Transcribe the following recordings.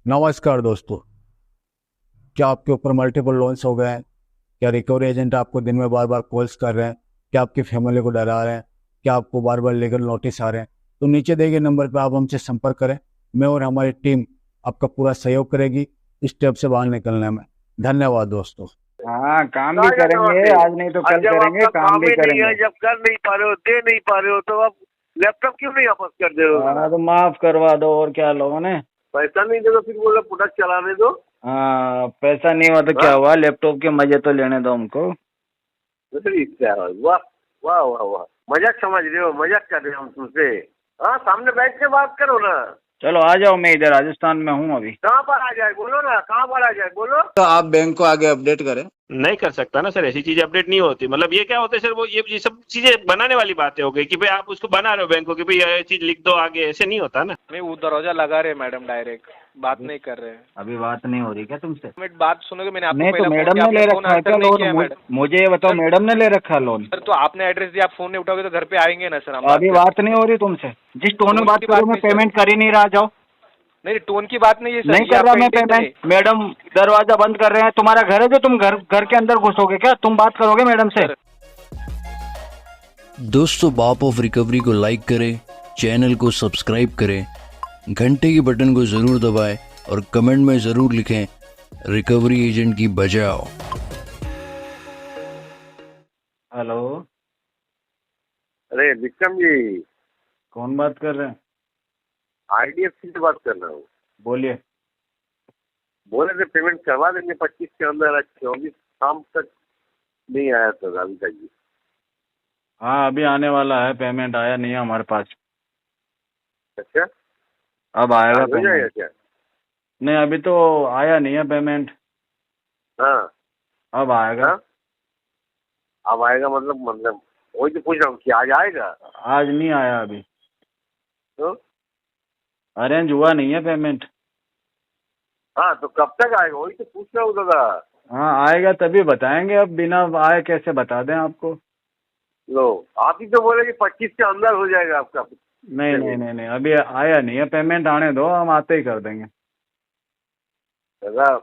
नमस्कार दोस्तों। क्या आपके ऊपर मल्टीपल लोन्स हो गए हैं? क्या रिकवरी एजेंट आपको दिन में बार बार कॉल्स कर रहे हैं? क्या आपकी फैमिली को डरा रहे हैं? क्या आपको बार बार लीगल नोटिस आ रहे हैं? तो नीचे दिए गए नंबर पर आप हमसे संपर्क करें। मैं और हमारी टीम आपका पूरा सहयोग करेगी इस स्टेप से बाहर निकलने में। धन्यवाद दोस्तों। हाँ, काम भी कहा जाता करेंगे, वहाँ से। आज नहीं तो और कल जब करेंगे, आपका काम काम भी ही नहीं है, करेंगे। जब कर नहीं पा रहे हो, दे नहीं पा रहे हो, तो आप लैपटॉप क्यों नहीं वापस कर दे रहे हो हाँ मेरा? तो माफ करवा दो, और क्या लोगों ने। पैसा नहीं दे तो फिर बोले प्रोडक्ट चलाने दो। हाँ, पैसा नहीं हुआ तो क्या हाँ, हुआ, लैपटॉप के मजे तो लेने दो हमको। दूसरी इच्छा है। वाह वाह वाह वाह, मजाक समझ रहे हो? मजाक कर रहे हो हम तुमसे? हाँ, सामने बैठ के बात करो ना। चलो आ जाओ, मैं इधर राजस्थान में हूँ अभी। कहाँ पर आ जाए बोलो ना, कहाँ पर आ जाए बोलो। तो आप बैंक को आगे अपडेट करें। नहीं कर सकता ना सर, ऐसी चीजें अपडेट नहीं होती। मतलब ये क्या होता है सर, वो ये सब चीजें बनाने वाली बातें हो गई कि भाई आप उसको बना रहे हो बैंक को कि भाई ये चीज लिख दो आगे, ऐसे नहीं होता ना। नहीं, वो दरवाजा लगा रहे मैडम, डायरेक्ट बात नहीं कर रहे हैं। अभी बात नहीं हो रही क्या तुमसे? मिनट बात सुनोगे, मैंने आपको नहीं तो पहले फोन मैडम किया, ने ले आपने फोन रखा है क्या आंसर नहीं लोन? किया मैडम। मुझे ये बताओ, सर, मैडम ने ले रखा है लोन? सर तो आपने एड्रेस दिया, आप फोन नहीं उठाओगे तो घर पे आएंगे ना सर, हम अभी बात नहीं हो रही तुमसे। जिस टोन में टोन बात की करूँ बात मैं नहीं, सर। पेमेंट कर ही नहीं रहा, जाओ। नहीं, टोन की बात नहीं है सर, नहीं ये कर रहा आपका मैं इंटेंशन पेमेंट। मैडम दरवाजा बंद कर रहे हैं, तुम्हारा घर है जो तुम घर के अंदर घुसोगे क्या? तुम बात करोगे मैडम से? सर। दोस्तों, बाप ऑफ रिकवरी को लाइक करें, चैनल को सब्सक्राइब करें, घंटे के बटन को ज़रूर दबाएं और कमेंट में ज़रूर लिखें रिकवरी एजेंट की बजाओ। हेलो, अरे विक्रम जी, कौन बात कर रहे हैं? IDFC से बात कर रहा हूँ। बोलिए। बोले थे पेमेंट करवा देंगे 25 के अंदर, 24 शाम तक नहीं आया सर अभी तक जी। हाँ, अभी आने वाला है, पेमेंट आया नहीं है हमारे पास। अच्छा, अब आएगा आज हो जाएगा पेमेंट। क्या? नहीं, अभी तो आया नहीं है पेमेंट, हाँ अब आएगा। हाँ, अब आएगा मतलब वही तो पूछ रहा हूँ कि आज आएगा? आज नहीं आया अभी, तो अरेंज हुआ नहीं है पेमेंट। हाँ, तो कब तक आएगा वही तो पूछ रहा हूँ दादा। हाँ, आएगा तभी बताएंगे, अब बिना आए कैसे बता दें आपको। लो, आप ही तो बोले कि 25 के अंदर हो जाएगा आपका। नहीं नहीं नहीं नहीं, अभी आया नहीं है पेमेंट, आने दो, हम आते ही कर देंगे। दादा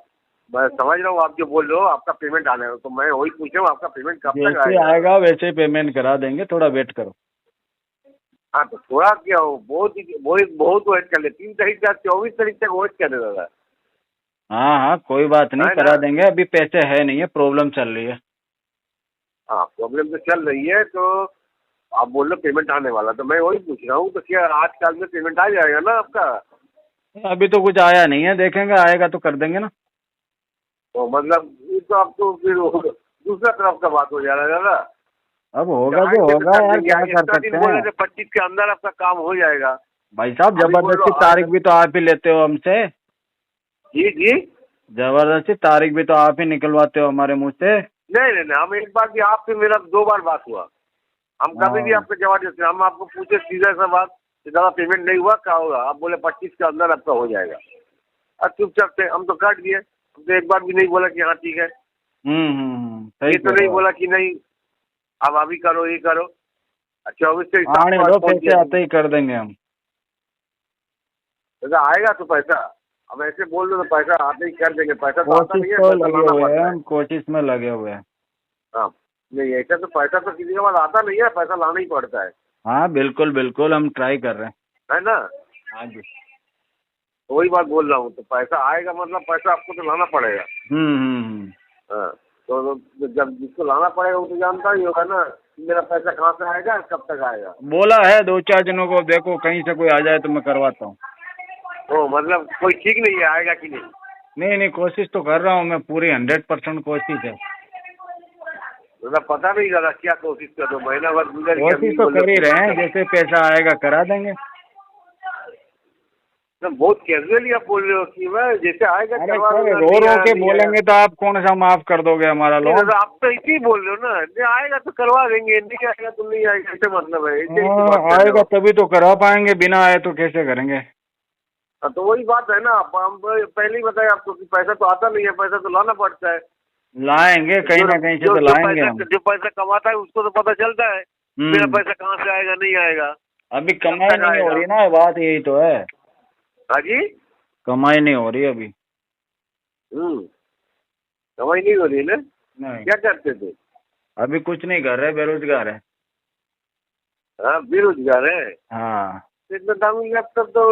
मैं समझ रहा हूँ आप जो बोल रहे हो, आपका पेमेंट आने हो, तो मैं वही पूछ रहा हूँ आपका पेमेंट कब तक जैसे आएगा? आएगा वैसे ही पेमेंट करा देंगे, थोड़ा वेट करो। हाँ, तो थोड़ा क्या हो, बहुत वेट कर ले। 3 तारीख तक 24 तारीख तक वेट कर ले दादा। हाँ हाँ, कोई बात नहीं, है ना? करा देंगे। अभी पैसे है नहीं है, प्रॉब्लम चल रही है। हाँ, प्रॉब्लम तो चल रही है, तो आप बोल रहे पेमेंट आने वाला, तो मैं वही पूछ रहा हूँ, तो क्या आज कल में पेमेंट आ जाएगा ना आपका? अभी तो कुछ आया नहीं है, देखेंगे, आएगा तो कर देंगे ना। तो मतलब ये तो आपको फिर दूसरा तरफ का बात हो जा रहा है दादा। अब होगा जो होगा यार, क्या कर सकते बोले हैं। थे 25 के अंदर आपका काम हो जाएगा। भाई साहब, अभी बोल जबरदस्ती रहा हूँ, तारीख भी तो आप ही लेते हो हमसे। जी जी। जबरदस्ती तारीख भी तो आप ही निकलवाते हो हमारे मुंह से। नहीं नहीं नहीं, हम एक बार भी आपसे, मेरा 2 बार बात हुआ। हम कभी भी हाँ। आपको जवाब देते हैं। हम आपको पूछे सीधा सा बात कि दादा पेमेंट नहीं हुआ, क्या होगा? आप बोले 25 के अंदर आपका हो जाएगा। अब चुपचाप से हम तो काट दिए। हम तो एक बार भी नहीं बोला कि हाँ ठीक है। सही ये तो कह नहीं रहे हो। बोला कि नहीं अब अभी करो, ये करो। 24 से आने दो, पैसे आते ही कर देंगे हम। दादा आएगा तो पैसा, अब ऐसे बोल दो तो पैसा आते ही कर देंगे। पैसा तो आता कोशिश नहीं है, तो पैसा लगे लाना हुए पड़ता हैं, है। हम कोशिश में लगे हुए हैं। हाँ, नहीं ऐसा तो पैसा तो किसी के पास आता नहीं है, पैसा लाना ही पड़ता है। हाँ बिल्कुल बिल्कुल, हम ट्राई कर रहे हैं। है ना? हाँ जी। तो वही बात बोल रहा हूँ, तो पैसा आएगा मतलब पैसा आपको तो लाना पड़ेगा। हाँ, तो जब जिसको लाना पड़ेगा वो तो जानता ही होगा ना कि मेरा पैसा कहाँ से आएगा, कब तक आएगा। बोला है 2-4 जनों को, देखो कहीं से कोई आ जाए तो मैं करवाता हूँ। तो मतलब कोई ठीक नहीं है आएगा कि नहीं? नहीं नहीं, कोशिश तो कर रहा हूँ मैं, पूरी 100% कोशिश है। मतलब पता नहीं दादा क्या कोशिश कर दो, महीना भर गुजर गया, कोशिश तो कर ही रहे हैं, जैसे पैसा आएगा करा देंगे। तो बहुत कैजुअली आप बोल रहे हो कि मैं जैसे आएगा अरे करवा सर, दूंगा, रो नहीं रो आया, के नहीं बोलेंगे तो आप कौन सा माफ कर दोगे हमारा आया। नहीं लोन? दादा, आप तो इसी बोल रहे हो ना, नहीं आएगा तो करवा देंगे, नहीं आएगा तो नहीं आएगा, ऐसे मतलब है, ऐसे ही बात कर रहे आएगा हो। तभी तो करा पाएंगे, बिना आए तो कैसे करेंगे? हाँ, तो वही बात है ना, हम पहले ही बताया आपको कि पैसा तो आता नहीं है, पैसा तो लाना पड़ता है। लाएंगे कहीं ना कहीं से तो लाएंगे हम। जो पैसा कमाता है उसको तो पता चलता है मेरा पैसा कहाँ से आएगा, नहीं आएगा। अभी कमाई नहीं हो रही ना, बात यही तो है। हाँ जी। कमाई नहीं हो रही अभी। कमाई नहीं हो रही ना? नहीं, क्या करते थे? अभी कुछ नहीं कर रहे, बेरोजगार है। हाँ, बेरोजगार है। हाँ, इतना दामी लैपटॉप तो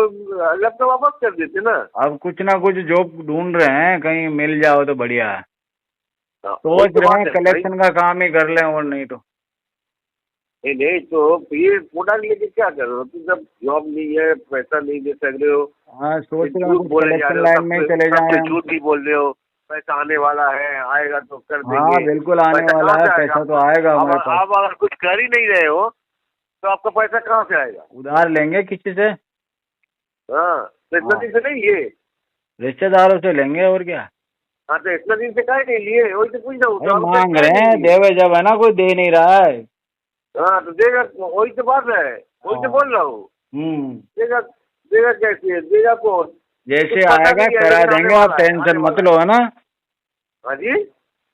लैपटॉप वापस कर देते ना। अब कुछ ना कुछ जॉब ढूंढ रहे हैं, कहीं मिल जाओ तो बढ़िया है। हाँ, वही सोच तो रहे बात हैं है कलेक्शन का काम ही कर लें, और नहीं तो। नहीं तो ये प्रोडक्ट लेके क्या कर रहे हो तुम? जब जॉब नहीं है, पैसा नहीं दे सक रहे हो, हाँ, सोच रहे हैं झूठ कुछ बोले जा कलेक्शन रहे हो, लाइन में ही चले जाएं हम। झूठ भी बोल रहे हो। पैसा आने वाला है, आएगा तो कर हाँ, देंगे। बिल्कुल आने पैसा वाला कहाँ है, से आएगा? पैसा तो आएगा हमारे पास। आप अगर कुछ कर ही नहीं रहे हो तो आपका पैसा कहाँ से आएगा? उधार लेंगे किसी से। हाँ, तो इतना दिन से नहीं लिए? रिश्तेदारों से लेंगे, और क्या। हाँ, तो इतना दिन से काहे नहीं लिए? वही तो पूछ रहा हूँ। अरे मांग रहे हैं, देवे जब है ना, कोई दे नहीं रहा है। हाँ, तो देगा, वही तो बात है, वही तो बोल रहा हूँ। देगा देगा कैसे? देगा कौन? जैसे कुछ पता आएगा नहीं है, करा लेकिन देंगे, आने आप वाला है, टेंशन आने मत वाला लो, है ना। हाँ जी,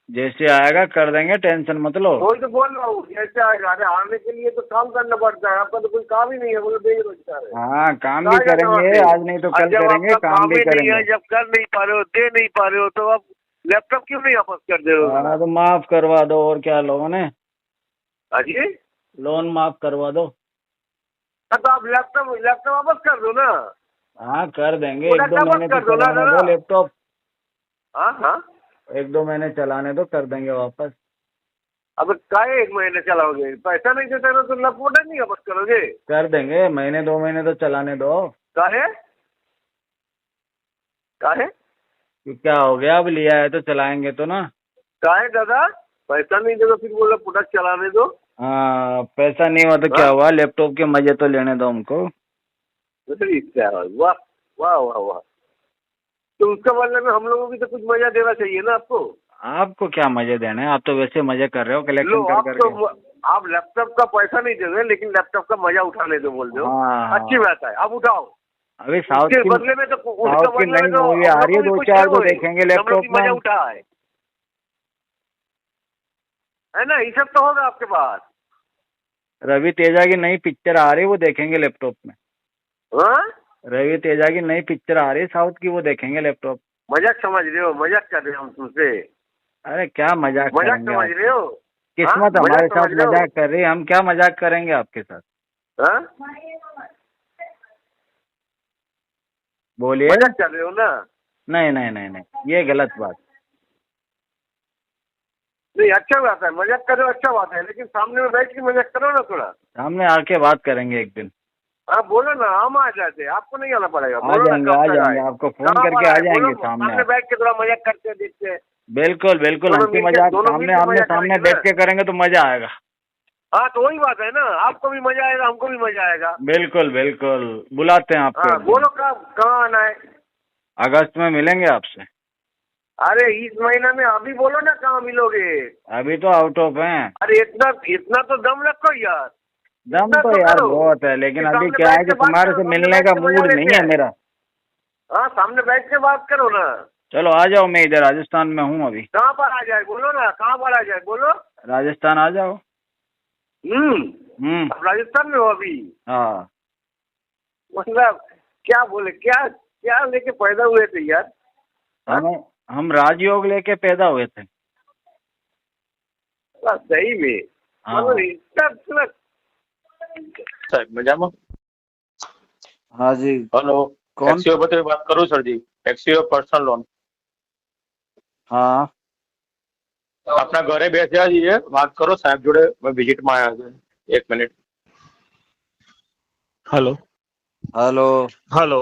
जैसे आएगा कर देंगे, टेंशन मत लो। वही तो बोल रहा हूँ। जैसे आएगा, अरे आने के लिए तो काम करना पड़ता है। आपका तो कोई काम ही नहीं है, बोलो बेरोजगार है। हाँ, काम भी कहाँ जाना करेंगे, वहाँ से? आज नहीं तो और कल जब करेंगे, आपका काम भी ही नहीं है, करेंगे। जब कर नहीं पा रहे हो, दे नहीं पा रहे हो, तो आप लैपटॉप क्यों नहीं वापस कर दे रहे हो? हाँ, तो माफ करवा दो, और क्या, लोन है, हाँ जी, लोन माफ करवा दो। हाँ, तो आप लैपटॉप वापस कर दो ना। हाँ, कर देंगे, पूरा 1-2 महीने तो कर दो ना चलाने दादा। दो लैपटॉप। हाँ हाँ, 1-2 महीने चलाने दो, कर देंगे वापस। अब काहे 1 महीने चलाओगे? पैसा नहीं देते हो तो लैपटॉप नहीं वापस करोगे? कर देंगे, 1-2 महीने तो चलाने दो। काहे काहे कि क्या हो गया, अब लिया है तो चलाएंगे तो ना। काहे दादा? पैसा नहीं देगा फिर बोला प्रोडक्ट चलाने दो। हाँ, पैसा नहीं हुआ तो क्या हाँ? हुआ, लैपटॉप के मजे तो लेने दो हमको। अरे क्या, वाह वाह वाह वाह। तो उसका मतलब में हम लोगों की तो कुछ मजा देना चाहिए ना आपको। आपको क्या मजे देने हैं, आप तो वैसे मजे कर रहे हो लो, कलेक्शन कर आप करके। तो आप लैपटॉप का पैसा नहीं दे रहे, लेकिन लैपटॉप का मजा उठाने दो बोल दो। हाँ, अच्छी बात है, आप उठाओ। अभी साउथ उसके की बदले में तो साउथ की नई मूवी आ रही है, 2-4 तो देखेंगे लैपटॉप में। मजा उठा है ना? ये सब तो होगा आपके पास। रवि तेजा की नई पिक्चर आ रही है, वो देखेंगे लैपटॉप में। हाँ, रवि तेजा की नई पिक्चर आ रही है साउथ की, वो देखेंगे लैपटॉप। मजाक समझ रहे हो? मजाक कर रहे हो हम तुमसे? अरे क्या मजाक मजाक करेंगे समझ आप? रहे हो? किस्मत हाँ? हमारे मजाक साथ समझ रहे हो? मजाक कर रही है, हम क्या मजाक करेंगे आपके साथ। हाँ? बोलिए। मजाक कर रहे हो ना? नहीं नहीं नहीं नहीं, ये गलत बात। नहीं, अच्छा बात है, मजाक करो, अच्छा बात है, लेकिन सामने में बैठ के मजाक करो ना थोड़ा। सामने आके बात करेंगे एक दिन। हाँ, बोलो ना, हम आ जाते, आपको नहीं आना पड़ेगा। आ बोलो ना, जाएंगे, कब आ तक जाएंगे, आए? आपको फोन कहाँ करके पर आ आए? जाएंगे बोलो, सामने सामने आप। बैठ के थोड़ा मजाक करके देखते हैं। बिल्कुल बिल्कुल, दोनों हंसी मिलके- मजाक दोनों सामने मिलके आमने मजाक सामने करेंगे बैठ ना। के करेंगे तो मजा आएगा। हाँ, तो वही बात है ना, आपको भी मजा आएगा, हमको भी मजा आएगा। बिल्कुल बिल्कुल, बुलाते हैं आपको हाँ, एक दिन। बोलो कहाँ आना है? अगस्त में मिलेंगे आपसे। अरे इस महीना में अभी बोलो ना, कहाँ मिलोगे? अभी तो आउट ऑफ हैं। अरे इतना इतना तो दम रखो यार। दम इतना तो तो यार करो। बहुत है, लेकिन कि अभी सामने क्या है बैठ कि के बात तुम्हारे करो, से सामने मिलने बैठ का के मजा मूड नहीं लेते है हैं। मेरा। हाँ, सामने बैठ के बात करो ना। चलो आ जाओ, मैं इधर राजस्थान में हूँ अभी। कहाँ पर आ जाए बोलो ना, कहाँ पर आ जाए बोलो। राजस्थान आ जाओ। अब राजस्थान में हो अभी? हाँ, मतलब क्या बोले, क्या क्या लेके पैदा हुए थे यार? हम राजयोग लेके पैदा हुए थे। सही में? हाँ। मतलब इतना સાહેબ મજામાં? हाँ जी। હેલો, कौन? एक्सियो बते बात करूं सर जी? एक्सियो पर्सनल लोन हाँ, अपना घरे બેસ્યા છીએ, વાત કરો સાહેબ જોડે, मैं विजिट में आया છે। 1 minute. Hello hello. Hello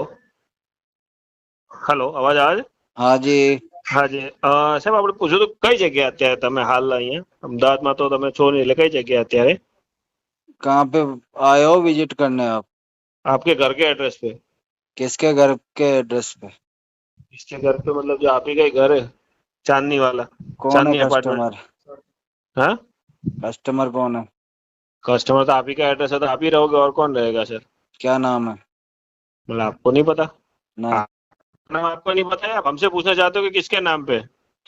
hello, अवाज આવે છે? हाँ जी। હા જી, સાહેબ આપણે પૂછ્યું તો કઈ જગ્યાએ અત્યારે તમે હાલ અહીંયા અમદાવાદમાં તો તમે છો નહીં, એટલે કઈ જગ્યાએ અત્યારે कहाँ पे आए हो विजिट करने आप? आपके घर के एड्रेस पे? किसके घर के एड्रेस पे? इसके घर पे मतलब जो आप ही का ही घर है, चांदनी वाला, कौन है चांदनी अपार्टमेंट। कस्टमर? हाँ, कस्टमर कौन है? कस्टमर तो आप ही का एड्रेस है, तो आप ही रहोगे, और कौन रहेगा सर? क्या नाम है? मतलब आपको नहीं पता? नहीं। नाम आपको नहीं पता है? आप हमसे पूछना चाहते हो कि किसके नाम पे?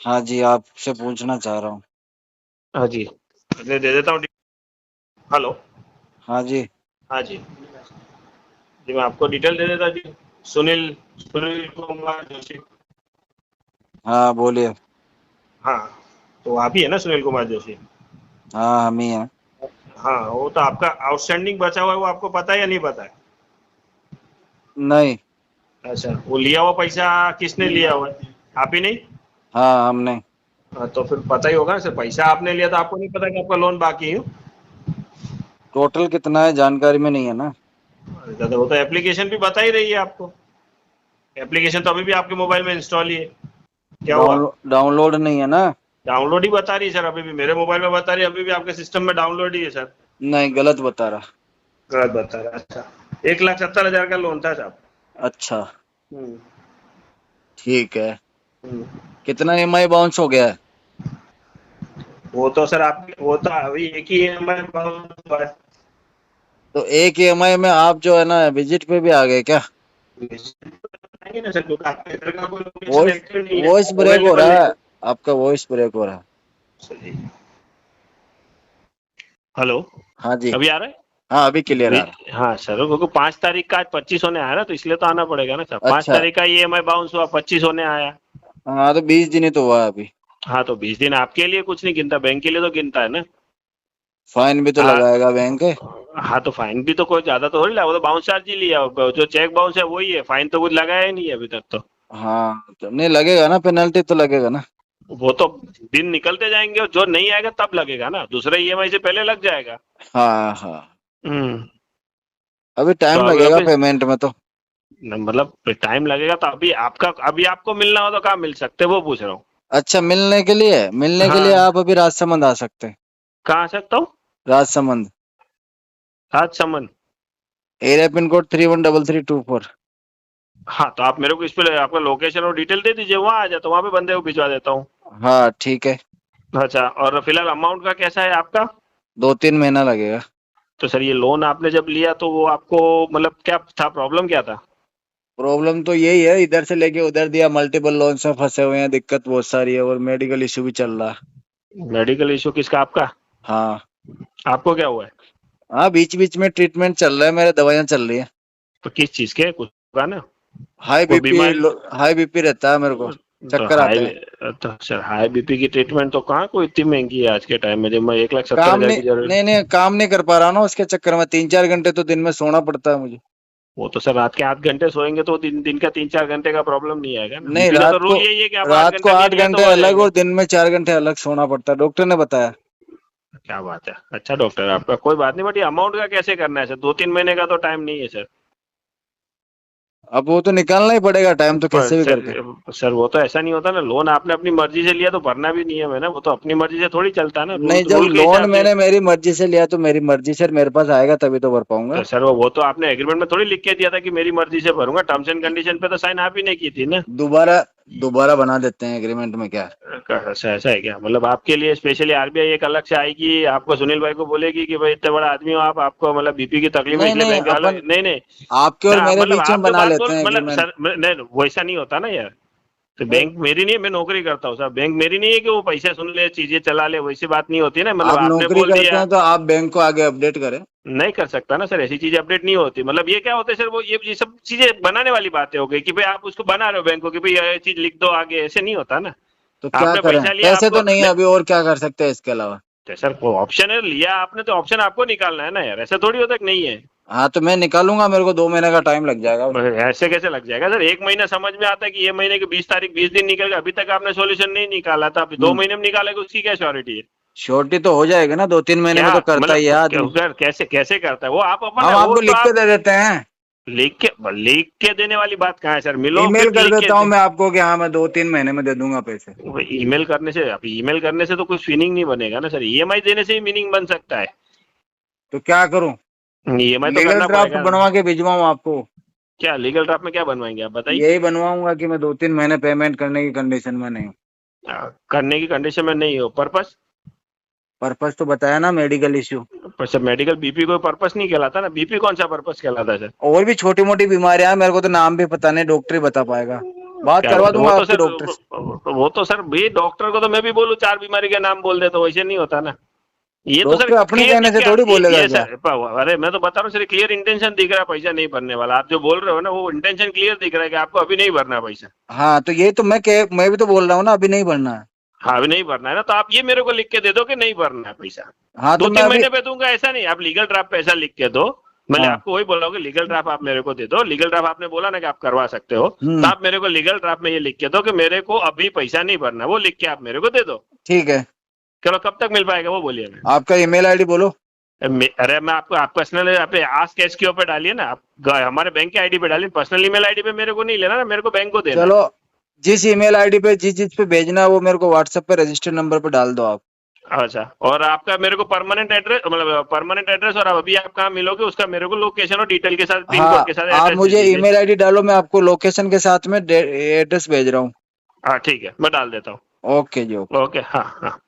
हाँ जी, आपसे पूछना चाह रहा हूँ। हाँ जी, दे देता हूँ। हेलो, हाँ जी। हाँ जी जी, मैं आपको डिटेल दे देता जी। सुनील सुनील कुमार जोशी। हाँ बोलिए। हाँ, तो आप ही है ना सुनील कुमार जोशी? हाँ हम ही हैं। हाँ, वो तो आपका आउटस्टैंडिंग बचा हुआ है, वो आपको पता है या नहीं पता है? नहीं। अच्छा, वो लिया हुआ पैसा किसने लिया हुआ है? आप ही नहीं? हाँ हमने। हाँ, तो फिर पता ही होगा ना सर, पैसा आपने लिया तो आपको नहीं पता कि आपका लोन बाकी है? टोटल कितना है जानकारी में नहीं है ना। दादा, वो तो एप्लीकेशन भी बता ही रही है आपको। एप्लीकेशन तो अभी भी आपके मोबाइल में इंस्टॉल ही है। क्या हुआ? डाउनलोड नहीं है ना। डाउनलोड ही बता रही है सर, अभी भी मेरे मोबाइल में बता रही है, अभी भी आपके सिस्टम में डाउनलोड ही है सर। नहीं गलत बता रहा। गलत बता रहा है? अच्छा, 1,70,000 का लोन था साहब। अच्छा हम्म, ठीक है। हम्म। कितना EMI बाउंस हो गया है? वो तो सर आप, वो तो अभी एक ही EMI बाउंस हुआ है। तो एक EMI में आप जो है ना विजिट पे भी आ गए क्या? नहीं ना सर, क्योंकि आपके इधर का कोई लोकेशन वॉइस एक्टिव नहीं है, वॉइस ब्रेक हो अवेलेबल रहा नहीं है। आपका वॉइस ब्रेक हो रहा है। है। हेलो, हाँ जी। अभी आ रहा है? हाँ अभी क्लियर आ रहा हाँ सर, क्योंकि 5 तारीख का आज 25 होने आया ना, तो इसलिए तो आना पड़ेगा ना सर। 5 अच्छा। तारीख का EMI बाउंस हुआ, 25 होने आया। है। हाँ तो 20 दिन ही तो हुआ है अभी। हाँ, तो 20 दिन आपके लिए कुछ नहीं गिनता, बैंक के लिए तो गिनता है ना। फाइन भी तो हाँ, लगाएगा बैंक। हाँ, तो फाइन भी तो कोई ज्यादा तो थोड़ी लगा, वो तो बाउंस चार्ज ही लिया, जो चेक बाउंस है वही है, फाइन तो कुछ लगाया ही नहीं है अभी तक तो। हाँ तो नहीं लगेगा ना, पेनल्टी तो लगेगा ना। वो तो दिन निकलते जाएंगे, और जो नहीं आएगा तब लगेगा ना, दूसरे EMI से पहले लग जाएगा। हाँ हाँ हम्म। अभी तो टाइम लगेगा पेमेंट में तो। मतलब टाइम लगेगा, तो अभी आपको मिलना हो तो कहाँ मिल सकते, वो पूछ रहा हूँ। अच्छा मिलने के लिए हाँ, आप अभी राजसमंद आ सकते हैं। कहाँ आ सकता हूँ? Rajsamand. Rajsamand. Area pin code 313324। हाँ, तो आप मेरे को इस पे आपका लोकेशन और डिटेल दे दीजिए, वहाँ आ जाता हूँ, वहाँ पे बंदे को भिजवा देता हूँ। हाँ ठीक है। अच्छा, और फिलहाल अमाउंट का कैसा है आपका? 2-3 महीना लगेगा। तो सर, ये लोन आपने जब लिया तो वो आपको मतलब क्या था, प्रॉब्लम क्या था? प्रॉब्लम तो यही है, इधर से लेके उधर दिया, मल्टीपल लोन में फंसे हुए हैं, दिक्कत बहुत सारी है और मेडिकल इशू भी चल रहा है। मेडिकल इशू किसका, आपका? हाँ। आपको क्या हुआ है? हाँ बीच बीच में ट्रीटमेंट चल रहा है, मेरे दवाइयाँ चल रही है। तो किस चीज के, कुछ होगा ना? हाई कोई बीपी बीमारी? हाई बीपी रहता है मेरे को, तो चक्कर आते हैं। तो सर, हाई बीपी की ट्रीटमेंट तो कहाँ कोई इतनी महंगी है आज के टाइम में, जब मैं 1,70,000 काम की नहीं जरूरत। नहीं काम नहीं कर पा रहा ना, उसके चक्कर में 3-4 घंटे तो दिन में सोना पड़ता है मुझे। वो तो सर रात के 8 घंटे सोएंगे तो दिन का 3-4 घंटे का प्रॉब्लम नहीं आएगा ना। नहीं बीपी का तो रूल यही है कि आप 8 रात को घंटा 8 कीजिए घंटे तो हो अलग जाएगा। और दिन में 4 घंटे अलग सोना पड़ता है, डॉक्टर ने बताया। क्या बात है, अच्छा डॉक्टर आपका, कोई बात नहीं, बट ये अमाउंट का कैसे करना है सर? 2-3 महीने का तो टाइम नहीं है सर। अब वो तो निकालना ही पड़ेगा टाइम, तो पर कैसे भी करके। सर वो तो ऐसा नहीं होता ना, लोन आपने अपनी मर्जी से लिया तो भरना भी नियम है ना, वो तो अपनी मर्जी से थोड़ी चलता है ना, नहीं जब रूल के हिसाब लोन से। मैंने मेरी मर्जी से लिया तो मेरी मर्जी से मेरे पास आएगा तभी तो भर पाऊंगा। तो सर वो तो आपने एग्रीमेंट में थोड़ी लिख के दिया था कि मेरी मर्जी से भरूंगा, टर्म्स एंड कंडीशन पे तो साइन आप ही नहीं की थी ना। दोबारा बना देते हैं एग्रीमेंट में क्या। ऐसा है क्या? मतलब आपके लिए स्पेशली RBI एक अलग से आएगी, आपको सुनील भाई को बोलेगी कि भाई इतने बड़ा आदमी हो आप, आपको मतलब बीपी की तकलीफ है नहीं इसलिए नहीं बैंक वाला, अपन नहीं आपके और मेरे मतलब बीच में आप जो बना बात लेते बोल, हैं मतलब एग्रीमेंट। सर नहीं, वैसा नहीं होता ना यार। तो बैंक मेरी नहीं है, मैं नौकरी करता हूँ सर, बैंक मेरी नहीं है कि वो पैसे सुन ले, चीजें चला ले, वैसी बात नहीं होती ना, मतलब आप आपने नौकरी बोल करते दिया। हैं तो आप बैंक को आगे अपडेट करें। नहीं कर सकता ना सर, ऐसी चीजें अपडेट नहीं होती, मतलब ये क्या होता है सर, वो ये सब चीजें बनाने वाली बातें हो गई कि भाई आप उसको बना रहे हो बैंक को कि भाई ये चीज लिख दो आगे, ऐसे नहीं होता ना। तो क्या आपने करें, पैसा लिया, पैसे आपको तो नहीं है अभी, और क्या कर सकते हैं इसके अलावा। तो सर वो ऑप्शन है, लिया आपने तो ऑप्शन आपको निकालना है ना यार, ऐसा थोड़ी होता कि नहीं है। हाँ तो मैं निकालूंगा, मेरे को 2 महीने का टाइम लग जाएगा। ऐसे कैसे लग जाएगा सर? 1 महीना समझ में आता है कि ये महीने की 20 तारीख 20 दिन निकल गया, अभी तक आपने सोल्यूशन नहीं निकाला था, अभी 2 महीने में निकालेगा, उसकी क्या श्योरिटी है? श्योरिटी तो हो जाएगा ना, 2-3 महीने में क्या तो करता ही है आदमी। मतलब कैसे कैसे करता है वो? आप अपन हम वो आपको तो लिख के दे देते हैं। लिख के देने वाली बात कहाँ है सर? मिलो ईमेल फिर कर लिख देता हूँ के। मैं आपको कि हाँ मैं 2-3 महीने में दे दूंगा पैसे। ईमेल करने से, आप ईमेल करने से तो कुछ मीनिंग नहीं बनेगा ना सर, EMI देने से ही मीनिंग बन सकता है। तो क्या करूँ, EMI तो लीगल करना ड्राफ्ट पड़ेगा। बनवा के भिजवाऊँ आपको? क्या लीगल ड्राफ्ट में क्या बनवाएंगे आप बताइए? यही बनवाऊंगा कि मैं 2-3 महीने पेमेंट करने की कंडीशन में नहीं हूँ। करने की कंडीशन में नहीं हो, पर्पस? पर्पस तो बताया ना, मेडिकल इश्यू। पर सर मेडिकल बीपी कोई पर्पस नहीं कहलाता ना, बीपी कौन सा पर्पस कहलाता है सर? और भी छोटी मोटी बीमारियां हैं, मेरे को तो नाम भी पता नहीं, डॉक्टर ही बता पाएगा। बात क्या करवा बात है? दूंगा आपके डॉक्टर से। वो तो सर भाई डॉक्टर को तो मैं भी बोलूं 4 बीमारी के नाम बोल दे, तो वैसे नहीं होता ना। ये तो रोक सर के अपने clear कहने दिख से गया। थोड़ी बोलेगा ये क्या? सर अरे मैं तो बता रहा हूँ सर, क्लियर इंटेंशन दिख रहा है पैसा नहीं भरने वाला। आप जो बोल रहे हो ना वो इंटेंशन क्लियर दिख रहा है कि आपको अभी नहीं भरना है पैसा। हाँ तो ये तो मैं भी तो बोल रहा हूँ ना, अभी नहीं भरना है। हाँ अभी नहीं भरना है ना, तो आप ये मेरे को लिख के दे दो कि नहीं भरना है पैसा। हाँ तो मैं 2-3 अभी महीने पे दूंगा ऐसा नहीं, आप लीगल ड्राफ्ट पैसा लिख के दो। मैंने हाँ। आपको वही बोला कि लीगल ड्राफ्ट आप मेरे को दे दो। लीगल ड्राफ्ट आपने बोला ना कि आप करवा सकते हो, तो आप मेरे को लीगल ड्राफ्ट में ये लिख के दो कि मेरे को अभी पैसा नहीं भरना, वो लिख के आप मेरे को दे दो। ठीक है। चलो कब तक मिल पाएगा वो बोलिए। आपका ईमेल आईडी बोलो। अरे मैं आपको आप पर्सनल पे आस्क एसक्यू पे डालिए ना, आप हमारे बैंक के आईडी पे डालिए। पर्सनल ईमेल आईडी पे मेरे को नहीं लेना ना, मेरे को बैंक को देना। चलो जिस ईमेल आईडी पे जिस चीज पे भेजना है वो मेरे को व्हाट्सएप पे रजिस्टर्ड नंबर पे डाल दो आप। अच्छा, और आपका मेरे को परमानेंट एड्रेस, मतलब परमानेंट एड्रेस, और अभी आप कहाँ मिलोगे उसका मेरे को लोकेशन और डिटेल के साथ, पिन हाँ कोड के साथ आप एड्रेस मुझे दे दीजिए। ईमेल आईडी डालो, मैं आपको लोकेशन के साथ में एड्रेस भेज रहा हूँ। हाँ ठीक है, मैं डाल देता हूँ। ओके जी ओके। ओके हाँ हाँ।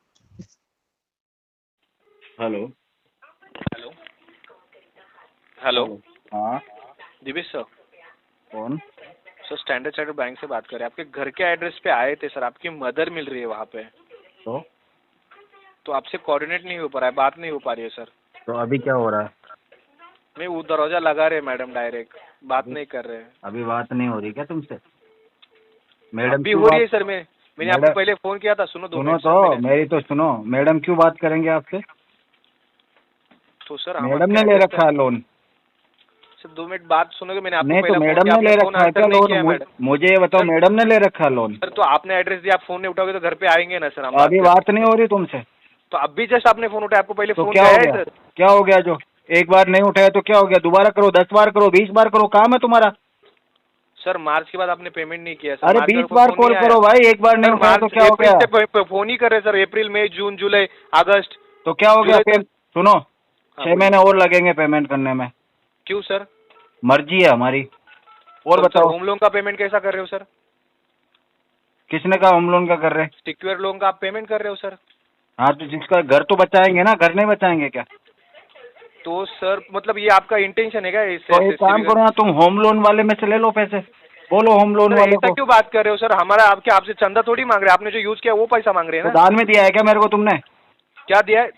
हेलो। Hello hello. हाँ दिवेश सर। कौन? सर स्टैंडर्ड चार्टर्ड बैंक से बात कर रहे हैं। आपके घर के एड्रेस पे आए थे सर, आपकी मदर मिल रही है वहाँ पे। तो आपसे कोऑर्डिनेट नहीं हो पा रहा है, बात नहीं हो पा रही है सर। तो अभी क्या हो रहा है? मैं वो दरवाजा लगा रहे मैडम, डायरेक्ट बात नहीं कर रहे हैं। अभी बात नहीं हो रही क्या तुमसे? मैडम अभी हो रही है सर। मैंने आपको पहले फोन किया था। सुनो सुनो तो मेरी तो सुनो। मैडम क्यों बात करेंगे आपसे? तो सर मैडम ने ले रखा है लोन। सर 2 मिनट बात सुनोगे। मैंने आपको नहीं तो मैडम ने ले रखा है क्या लोन? मुझे ये बताओ, मैडम ने ले रखा है लोन? सर तो आपने एड्रेस दिया, आप फोन नहीं उठाओगे तो घर पे आएंगे ना सर हम। अभी बात नहीं हो रही तुमसे? तो अभी जस्ट आपने फोन उठाया, आपको पहले तो फोन क्या किया हो है गया? सर। क्या हो गया? जो एक बार नहीं उठाया तो क्या हो गया? दोबारा करो, 10 बार करो, 20 बार करो, काम है तुम्हारा? सर मार्च के बाद आपने पेमेंट नहीं किया सर। अरे 20 बार कॉल करो भाई, एक बार नहीं उठाया तो क्या हो गया? फोन ही कर रहे सर। अप्रैल, मई, जून, जुलाई, अगस्त। तो क्या हो गया? सुनो, 6 हाँ। महीने और लगेंगे पेमेंट करने में। क्यों सर? मर्जी है हमारी। और बताओ। होम लोन का पेमेंट कैसा कर रहे हो सर? किसने कहा होम लोन का कर रहे? सिक्योर लोन का आप पेमेंट कर रहे हो सर। हाँ तो जिसका घर तो बचाएंगे ना, घर नहीं बचाएंगे क्या? तो सर मतलब ये आपका इंटेंशन है क्या? तो एक काम करो ना, तुम होम लोन वाले में से ले लो पैसे। बोलो होम लोन वाले ऐसा को। क्यों बात कर रहे हो सर? हमारा आपसे चंदा थोड़ी मांग रहे हैं। आपने जो यूज किया वो पैसा मांग रहे हैं तो ना। दान में दिया है क्या मेरे को तुमने? क्या दिया है?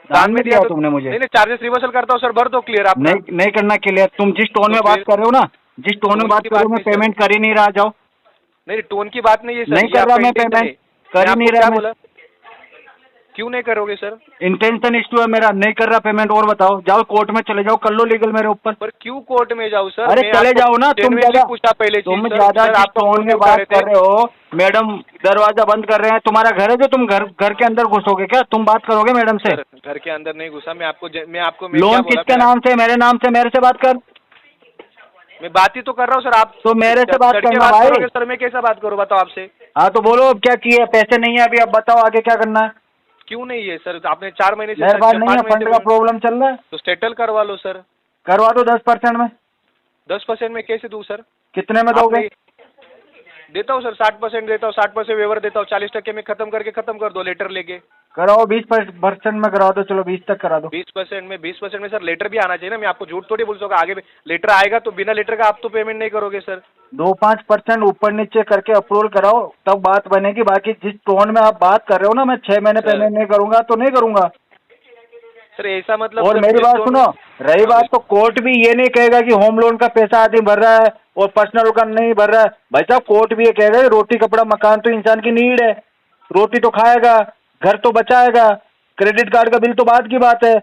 दान में दिया तो तुमने मुझे? नहीं, चार्जेस रिवर्सल करता हूँ सर, भर दो क्लियर। आप नहीं करना क्लियर। तुम जिस टोन में बात कर रहे हो ना, जिस टोन में बात कर रहे हो, मैं पेमेंट कर ही नहीं रहा। जाओ। नहीं टोन की बात नहीं है सर। नहीं कर रहा मैं पेमेंट, कर ही नहीं रहा मैं। क्यों नहीं करोगे सर? इंटेंशन इशू है मेरा, नहीं कर रहा पेमेंट। और बताओ, जाओ कोर्ट में चले जाओ, कर लो लीगल मेरे ऊपर। पर क्यों कोर्ट में जाऊँ सर? अरे चले जाओ ना। तुम ज्यादा पूछा पहले, तुम ज्यादा जिस टोन में बात कर रहे हो। मैडम दरवाजा बंद कर रहे हैं, तुम्हारा घर है जो तुम घर के अंदर घुसोगे क्या? तुम बात करोगे मैडम से? घर के अंदर नहीं घुसा मैं। आपको लोन किसके नाम से? मेरे नाम से। मेरे से बात कर। मैं बात ही तो कर रहा हूँ सर। आप तो मेरे से बात करना भाई। सर मैं कैसा बात करूँ बताओ आपसे? हाँ तो बोलो अब क्या किए? पैसे नहीं है अभी, अब बताओ आगे क्या करना है? क्यों नहीं है सर? आपने 4 महीने से मेरे पास नहीं है, फंड का प्रॉब्लम चल रहा है। तो सेटल करवा लो सर। करवा दो 10% में। 10% में कैसे दूं सर? कितने में दोगे? देता हूँ सर, 60% देता हूँ। 60% वेवर देता हूँ। 40% में खत्म करके खत्म कर दो लेटर लेके। कराओ 20% में करा दो। चलो 20 तक करा दो। 20% में सर लेटर भी आना चाहिए ना। मैं आपको झूठ थोड़ी बोल सकूँगा। आगे लेटर आएगा तो बिना लेटर का आप तो पेमेंट नहीं करोगे सर। 2-5% ऊपर नीचे करके अप्रूवल कराओ, तब बात बनेगी। बाकी जिस टोन में आप बात कर रहे हो ना, मैं 6 महीने पेमेंट नहीं करूंगा तो नहीं करूंगा सर। ऐसा मतलब और मेरी बात सुनो, रही बात तो कोर्ट भी ये नहीं कहेगा कि होम लोन का पैसा आदमी भर रहा है और पर्सनल का नहीं भर रहा है। भाई साहब कोर्ट भी ये कहेगा कि रोटी कपड़ा मकान तो इंसान की नीड है। रोटी तो खाएगा, घर तो बचाएगा। क्रेडिट कार्ड का बिल तो बाद की बात है,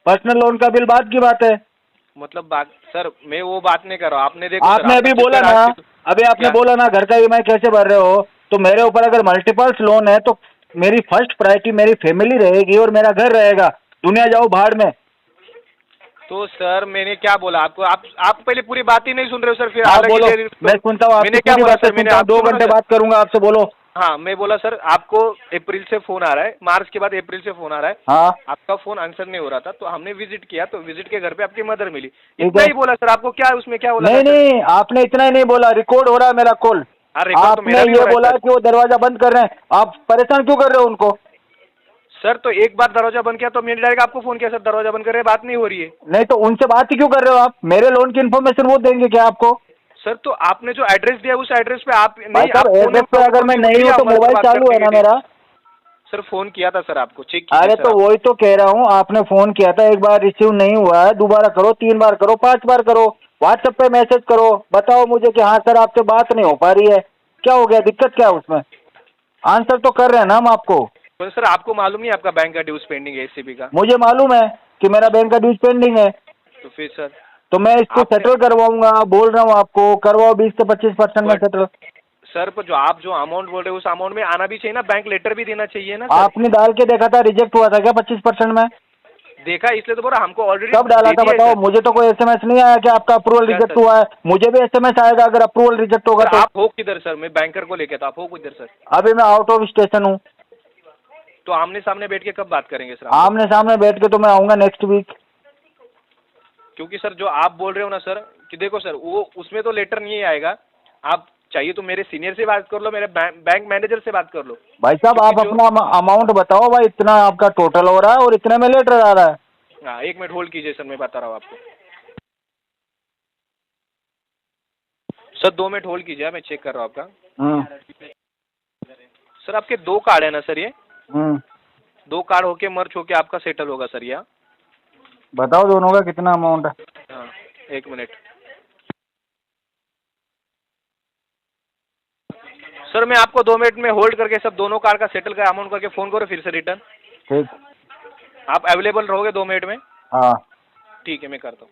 पर्सनल लोन का बिल बाद की बात है। मतलब बात सर, मैं वो बात नहीं कर रहा हूँ। आपने देखो आपने अभी बोला ना, अभी आपने बोला ना घर का ईएमआई कैसे भर रहे हो। तो मेरे ऊपर अगर मल्टीपल्स लोन है तो मेरी फर्स्ट प्रायोरिटी मेरी फैमिली रहेगी और मेरा घर रहेगा। दुनिया जाओ भाड़ में। तो सर मैंने क्या बोला आपको? आप पहले पूरी बात ही नहीं सुन रहे हो सर। फिर हाँ बोलो, मैं सुनता हूँ। मैंने क्या बोला सर? मैंने 2 घंटे बात करूंगा आपसे, बोलो। हाँ मैं बोला सर, आपको अप्रैल से फोन आ रहा है, मार्च के बाद अप्रैल से फोन आ रहा है। हाँ आपका फोन आंसर नहीं हो रहा था तो हमने विजिट किया, तो विजिट के घर पे आपकी मदर मिली। इतना ही बोला सर। आपको क्या उसमें क्या बोला? नहीं, आपने इतना ही नहीं बोला। रिकॉर्ड हो रहा है मेरा कॉल। आपने ये बोला कि वो दरवाजा बंद कर रहे हैं। आप परेशान क्यों कर रहे हो उनको? सर तो एक बार दरवाजा बंद किया तो मैंने डायरेक्ट आपको फोन किया सर, दरवाजा बंद कर रहे हैं, बात नहीं हो रही है। नहीं तो उनसे बात ही क्यों कर रहे हो आप? मेरे लोन की इन्फॉर्मेशन वो देंगे क्या आपको? सर तो आपने जो एड्रेस दिया उस एड्रेस पे आप नहीं, एड्रेस पे अगर मैं नहीं हूँ तो मोबाइल चालू है ना मेरा? सर फोन किया था सर, आपको चेक कीजिए अरे सर तो आप। वही तो कह रहा हूँ, आपने फोन किया था, एक बार रिसीव नहीं हुआ है, दोबारा करो, 3 बार करो, 5 बार करो, व्हाट्सएप पे मैसेज करो, बताओ मुझे कि हाँ सर आपसे बात नहीं हो पा रही है, क्या हो गया, दिक्कत क्या है उसमें? आंसर तो कर रहे हैं ना हम आपको। तो सर आपको मालूम नहीं आपका बैंक का ड्यूज पेंडिंग है एसीबी का? मुझे मालूम है कि मेरा बैंक का ड्यूज पेंडिंग है, तो फिर सर तो मैं इसको आपने- सेटल करवाऊंगा, बोल रहा हूँ आपको, करवाओ 20 से 25% में सेटल। सर पर जो अमाउंट बोल रहे हो उस अमाउंट में आना भी चाहिए ना, बैंक लेटर भी देना चाहिए ना सर। आपने डाल के देखा था, रिजेक्ट हुआ था क्या 25% में? देखा, इसलिए तो बोला हमको ऑलरेडी कब डाला था बताओ मुझे? तो कोई एसएमएस नहीं आया कि आपका अप्रूवल क्या रिजेक्ट सर? हुआ है? मुझे भी एसएमएस आएगा अगर अप्रूवल रिजेक्ट होगा सर तो। आप हो किधर सर? मैं बैंकर को लेके था, आप हो किधर सर? अभी मैं आउट ऑफ स्टेशन हूँ। तो आमने सामने बैठ के कब बात करेंगे सर? आमने सामने बैठ के तो मैं आऊंगा नेक्स्ट वीक। क्योंकि सर जो आप बोल रहे हो ना सर, कि देखो सर वो उसमें तो लेटर नहीं आएगा, आप चाहिए तो मेरे सीनियर से बात कर लो, मेरे बैंक मैनेजर से बात कर लो। भाई साहब आप क्योंकि अपना अमाउंट बताओ भाई, इतना आपका टोटल हो रहा है और इतने में लेटर आ रहा है। हाँ 1 मिनट होल्ड कीजिए सर, मैं बता रहा हूँ आपको। सर 2 मिनट होल्ड कीजिए, मैं चेक कर रहा हूँ आपका। सर आपके 2 कार्ड है ना सर? ये 2 कार्ड होके मर्ज होके आपका सेटल होगा सर ये। बताओ दोनों का कितना अमाउंट है? हाँ 1 मिनट सर, मैं आपको 2 मिनट में होल्ड करके सब दोनों कार का सेटल का अमाउंट करके फोन करो फिर से रिटर्न। ठीक, आप अवेलेबल रहोगे 2 मिनट में? हाँ। ठीक है, मैं करता हूँ।